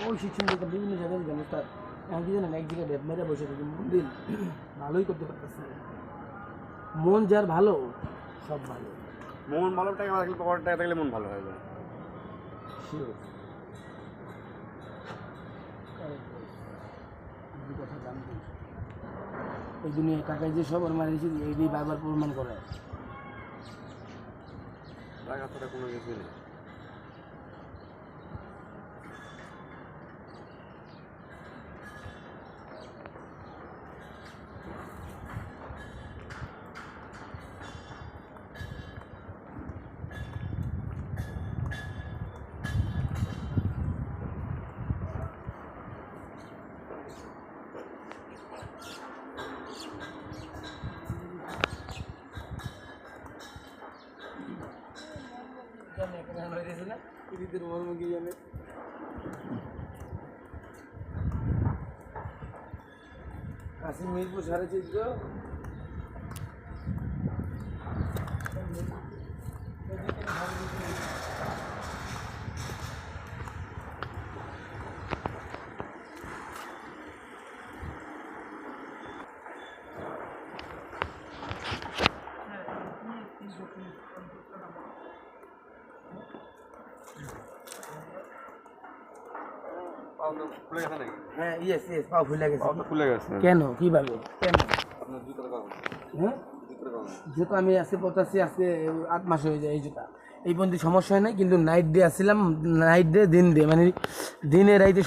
ওই শিক্ষণ থেকে বিভিন্ন জায়গায় গেল তার এখন কি জানেন এক জায়গায় ডেপ মেরে বসে থাকি মন দিন ভালোই করতে পারতেছে মন যার ভালো সব ভালো মন ভালো টাকা থাকলে পকেটে টাকা থাকলে মন ভালো হয়ে যায়। শিওর কথা জানতে এই দুনিয়ায় টাকায় যে সবার মারিয়েছি এই বারবার প্রমাণ করে টাকা ছাড়া কোনো কিছু নেই। জানে একটা গান হয়েছে না পৃথিবীর মর্ম কি জানে কাশিম মিরপুর 14.5 খুলে গেছে নাকি? হ্যাঁ ইয়েস ইয়েস পা ফুলে গেছে খুলে গেছে। কেন কিভাবে কেন আপনার জুতোর কারণে। হ্যাঁ জুতোর কারণে। যেহেতু আমি আজকে পড়তেছি আজকে 8 মাস হয়ে যায় এই জুতা এই পর্যন্ত সমস্যা হয় না কিন্তু নাইট ডে আসছিলাম নাইট ডে দিন ডে মানে দিনে রাইতে